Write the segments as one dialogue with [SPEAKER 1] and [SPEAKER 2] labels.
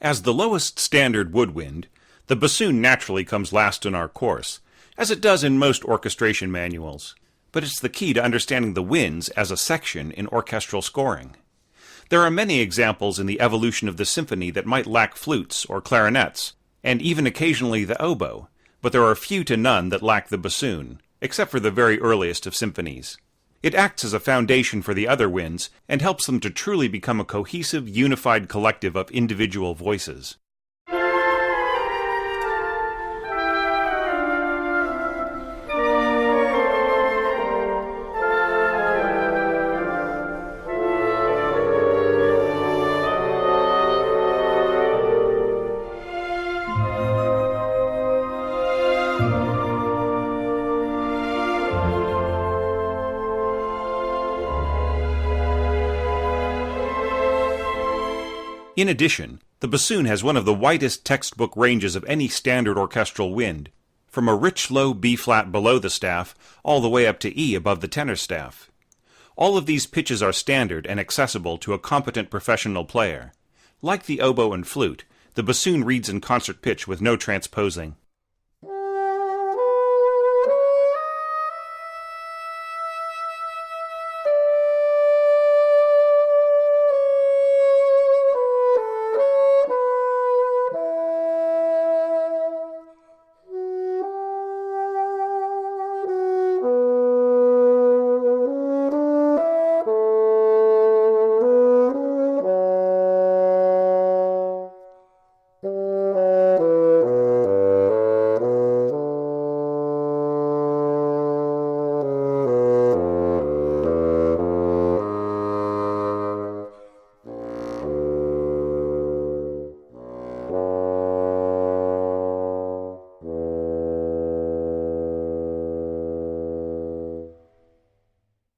[SPEAKER 1] As the lowest standard woodwind, the bassoon naturally comes last in our course, as it does in most orchestration manuals. But it's the key to understanding the winds as a section in orchestral scoring. There are many examples in the evolution of the symphony that might lack flutes or clarinets, and even occasionally the oboe, but there are few to none that lack the bassoon, except for the very earliest of symphonies. It acts as a foundation for the other winds and helps them to truly become a cohesive, unified collective of individual voices. In addition, the bassoon has one of the widest textbook ranges of any standard orchestral wind, from a rich low B-flat below the staff all the way up to E above the tenor staff. All of these pitches are standard and accessible to a competent professional player. Like the oboe and flute, the bassoon reads in concert pitch with no transposing.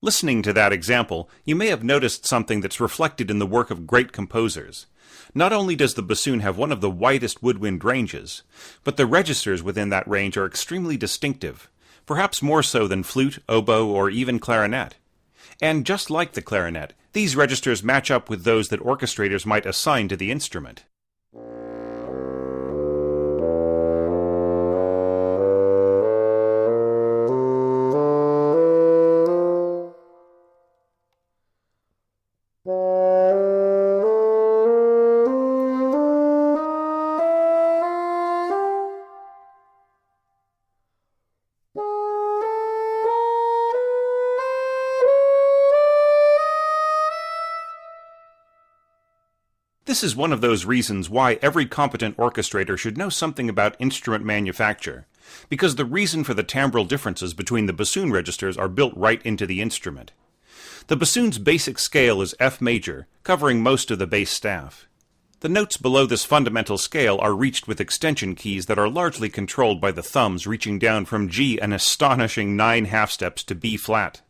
[SPEAKER 1] Listening to that example, you may have noticed something that's reflected in the work of great composers. Not only does the bassoon have one of the widest woodwind ranges, but the registers within that range are extremely distinctive, perhaps more so than flute, oboe, or even clarinet. And just like the clarinet, these registers match up with those that orchestrators might assign to the instrument. This is one of those reasons why every competent orchestrator should know something about instrument manufacture, because the reason for the timbral differences between the bassoon registers are built right into the instrument. The bassoon's basic scale is F major, covering most of the bass staff. The notes below this fundamental scale are reached with extension keys that are largely controlled by the thumbs reaching down from G an astonishing 9 half steps to B flat.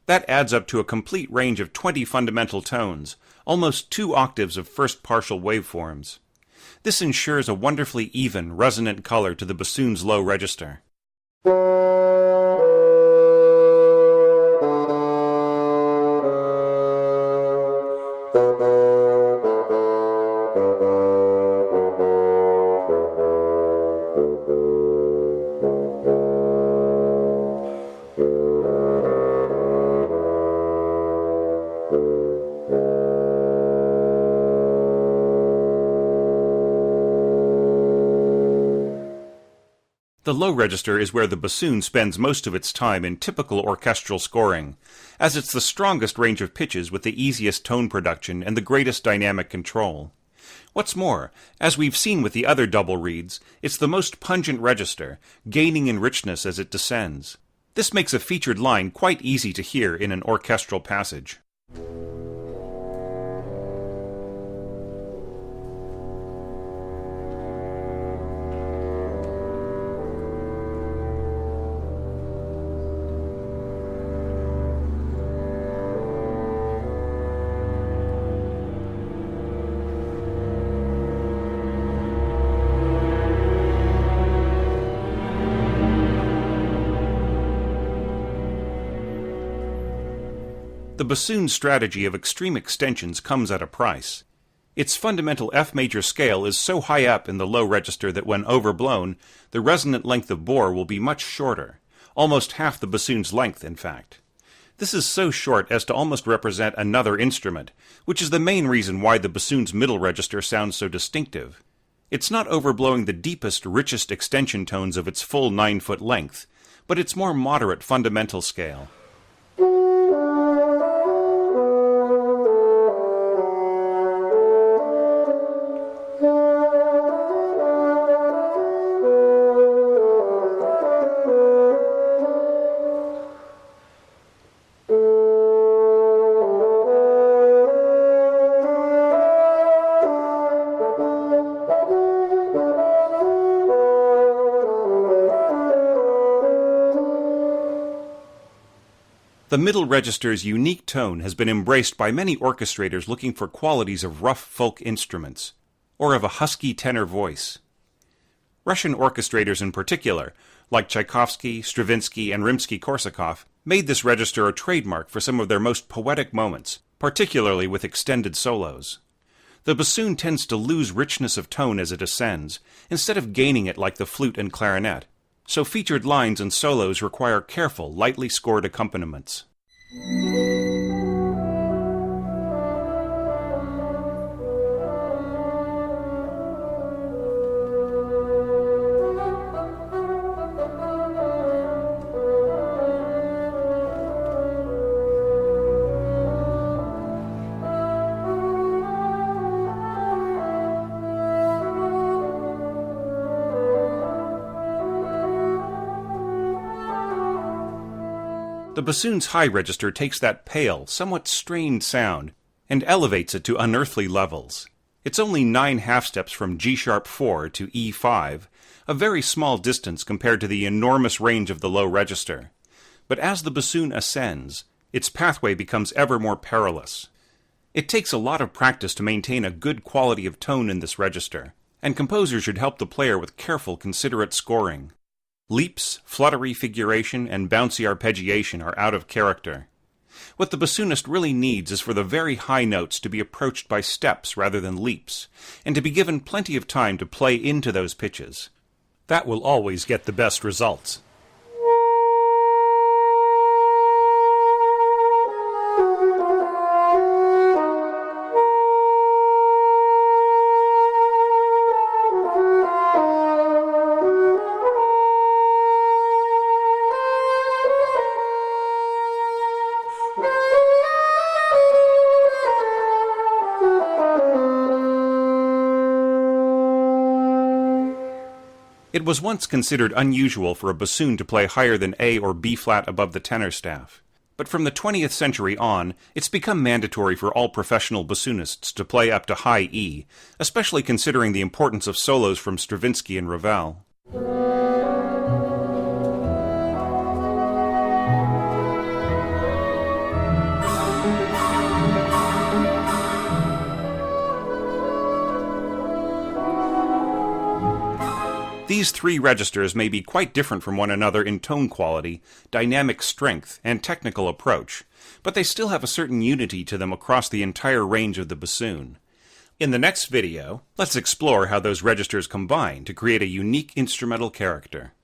[SPEAKER 1] That adds up to a complete range of 20 fundamental tones, almost 2 octaves of first partial waveforms. This ensures a wonderfully even, resonant color to the bassoon's low register. The low register is where the bassoon spends most of its time in typical orchestral scoring, as it's the strongest range of pitches with the easiest tone production and the greatest dynamic control. What's more, as we've seen with the other double reeds, it's the most pungent register, gaining in richness as it descends. This makes a featured line quite easy to hear in an orchestral passage. The bassoon's strategy of extreme extensions comes at a price. Its fundamental F major scale is so high up in the low register that when overblown, the resonant length of bore will be much shorter, almost half the bassoon's length, in fact. This is so short as to almost represent another instrument, which is the main reason why the bassoon's middle register sounds so distinctive. It's not overblowing the deepest, richest extension tones of its full 9-foot length, but its more moderate fundamental scale. The middle register's unique tone has been embraced by many orchestrators looking for qualities of rough folk instruments, or of a husky tenor voice. Russian orchestrators in particular, like Tchaikovsky, Stravinsky, and Rimsky-Korsakov, made this register a trademark for some of their most poetic moments, particularly with extended solos. The bassoon tends to lose richness of tone as it ascends, instead of gaining it like the flute and clarinet. So featured lines and solos require careful, lightly scored accompaniments. The bassoon's high register takes that pale, somewhat strained sound and elevates it to unearthly levels. It's only 9 half-steps from G-sharp 4 to E5, a very small distance compared to the enormous range of the low register. But as the bassoon ascends, its pathway becomes ever more perilous. It takes a lot of practice to maintain a good quality of tone in this register, and composers should help the player with careful, considerate scoring. Leaps, fluttery figuration, and bouncy arpeggiation are out of character. What the bassoonist really needs is for the very high notes to be approached by steps rather than leaps, and to be given plenty of time to play into those pitches. That will always get the best results. It was once considered unusual for a bassoon to play higher than A or B flat above the tenor staff. But from the 20th century on, it's become mandatory for all professional bassoonists to play up to high E, especially considering the importance of solos from Stravinsky and Ravel. These 3 registers may be quite different from one another in tone quality, dynamic strength, and technical approach, but they still have a certain unity to them across the entire range of the bassoon. In the next video, let's explore how those registers combine to create a unique instrumental character.